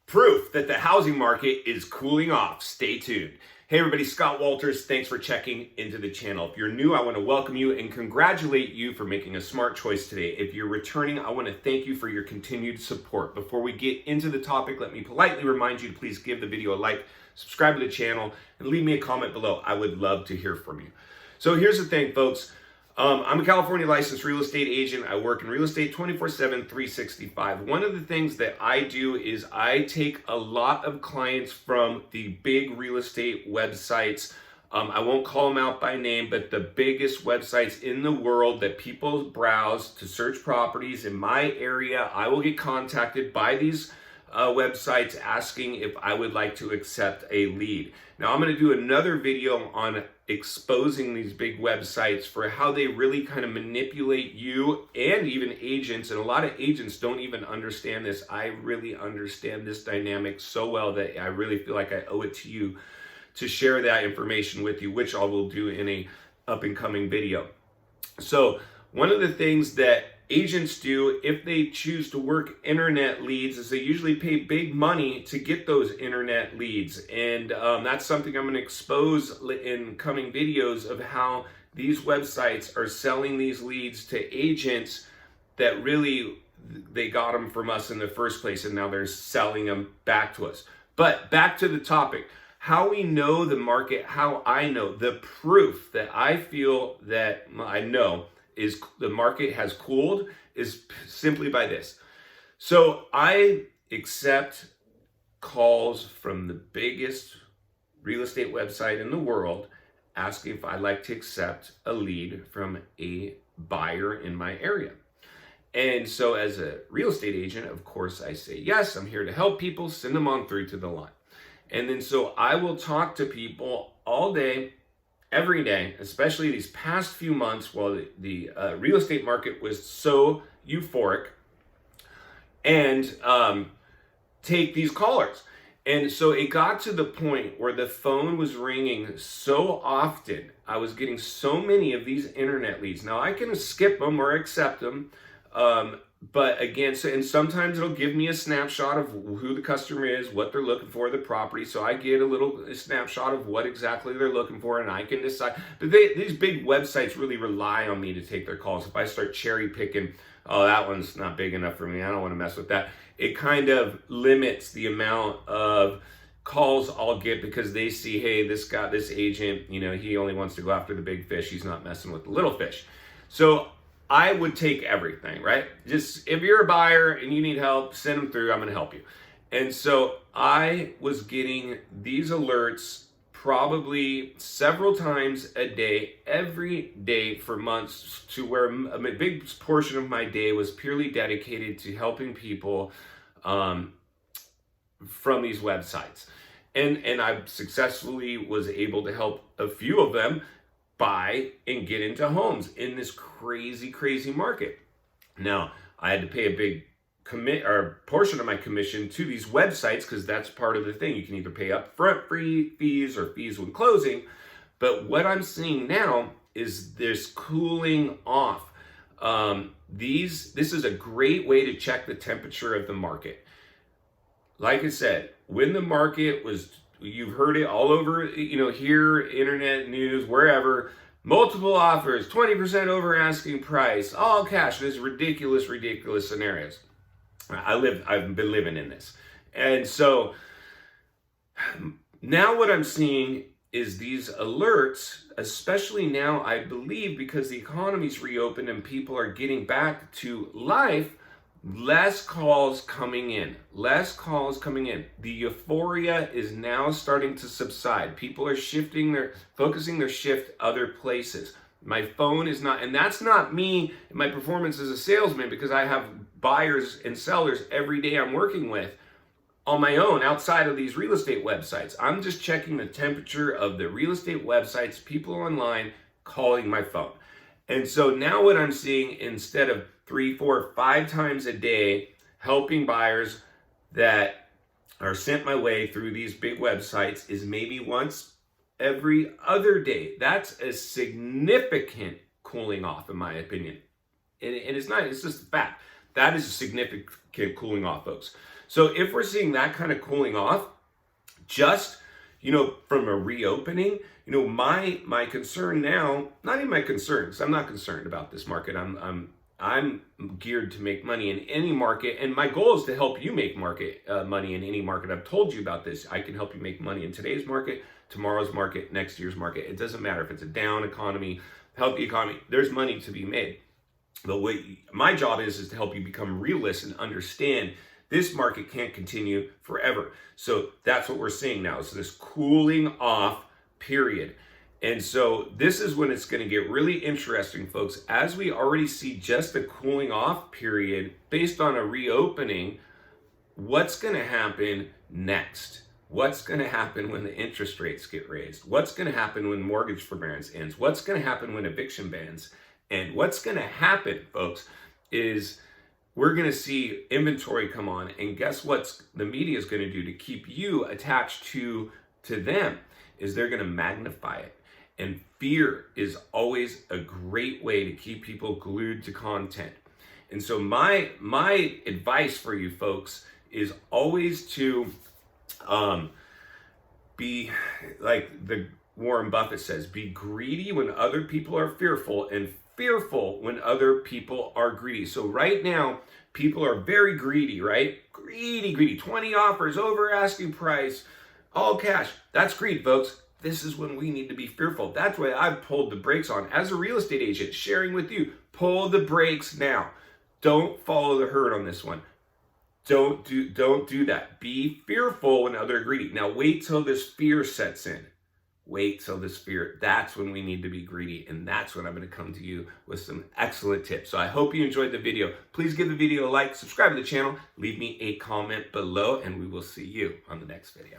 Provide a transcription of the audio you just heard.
proof that the housing market is cooling off. Stay tuned. Hey everybody, Scott Walters. Thanks for checking into the channel. If you're new, I want to welcome you and congratulate you for making a smart choice today. If you're returning, I want to thank you for your continued support. Before we get into the topic, let me politely remind you to please give the video a like, subscribe to the channel, and leave me a comment below. I would love to hear from you. So here's the thing, folks. I'm a California licensed real estate agent. I work in real estate 24/7, 365. One of the things that I do is I take a lot of clients from the big real estate websites. I won't call them out by name, but the biggest websites in the world that people browse to search properties in my area. I will get contacted by these websites asking if I would like to accept a lead. Now I'm going to do another video on exposing these big websites for how they really kind of manipulate you and even agents. And a lot of agents don't even understand this. I really understand this dynamic so well that I really feel like I owe it to you to share that information with you, which I will do in a up and coming video. So one of the things that agents do if they choose to work internet leads is they usually pay big money to get those internet leads. And that's something I'm going to expose in coming videos of how these websites are selling these leads to agents that really they got them from us in the first place and now they're selling them back to us. But back to the topic. How we know the market, how I know the proof that I feel that I know is the market has cooled is simply by this. So I accept calls from the biggest real estate website in the world asking if I'd like to accept a lead from a buyer in my area. And so as a real estate agent, of course, I say, yes, I'm here to help people, send them on through to the line. And then so I will talk to people all day, every day, especially these past few months while the real estate market was so euphoric, and take these callers. And so it got to the point where the phone was ringing so often. I was getting so many of these internet leads. Now I can skip them or accept them. But again, and sometimes it'll give me a snapshot of who the customer is, what they're looking for, the property. So I get a snapshot of what exactly they're looking for, and I can decide. But these big websites really rely on me to take their calls. If I start cherry picking, oh, that one's not big enough for me, I don't want to mess with that. It kind of limits the amount of calls I'll get because they see, hey, this agent, he only wants to go after the big fish. He's not messing with the little fish. So I would take everything, right? Just if you're a buyer and you need help, send them through. I'm going to help you. And so I was getting these alerts probably several times a day, every day for months, to where a big portion of my day was purely dedicated to helping people from these websites. And I successfully was able to help a few of them buy and get into homes in this crazy market. Now, I had to pay a big portion of my commission to these websites because that's part of the thing. You can either pay upfront fees or fees when closing. But what I'm seeing now is this cooling off. This is a great way to check the temperature of the market. Like I said, when the market was, you've heard it all over, here, internet news, wherever, multiple offers, 20% over asking price, all cash. There's ridiculous scenarios. I've been living in this. And so now what I'm seeing is these alerts, especially now, I believe, because the economy's reopened and people are getting back to life, less calls coming in. The euphoria is now starting to subside. People are focusing their shift other places. My phone is not, and that's not me, my performance as a salesman, because I have buyers and sellers every day I'm working with on my own outside of these real estate websites. I'm just checking the temperature of the real estate websites, people online calling my phone. And so now what I'm seeing, instead of 3, 4, 5 times a day helping buyers that are sent my way through these big websites, is maybe once every other day. That's a significant cooling off, in my opinion. And it's not, it's just a fact. That is a significant cooling off, folks. So if we're seeing that kind of cooling off, just, from a reopening, my concern now, not even my concern, because I'm not concerned about this market. I'm geared to make money in any market, and my goal is to help you make money in any market. I've told you about this. I can help you make money in today's market, tomorrow's market, next year's market. It doesn't matter if it's a down economy, healthy economy. There's money to be made. But what my job is to help you become realists and understand this market can't continue forever. So that's what we're seeing now. So this cooling off period. And so this is when it's going to get really interesting, folks, as we already see just a cooling off period based on a reopening. What's going to happen next? What's going to happen when the interest rates get raised? What's going to happen when mortgage forbearance ends? What's going to happen when eviction bans end? What's going to happen, folks, is we're going to see inventory come on. And guess what the media is going to do to keep you attached to them is they're going to magnify it. And fear is always a great way to keep people glued to content. And so my advice for you folks is always to be like the Warren Buffett says, be greedy when other people are fearful and fearful when other people are greedy. So right now, people are very greedy, right? Greedy, 20 offers over asking price, all cash. That's greed, folks. This is when we need to be fearful. That's why I've pulled the brakes on. As a real estate agent, sharing with you, pull the brakes now. Don't follow the herd on this one. Don't do that. Be fearful when others are greedy. Now wait till this fear sets in. Wait till this fear. That's when we need to be greedy. And that's when I'm going to come to you with some excellent tips. So I hope you enjoyed the video. Please give the video a like, subscribe to the channel, leave me a comment below, and we will see you on the next video.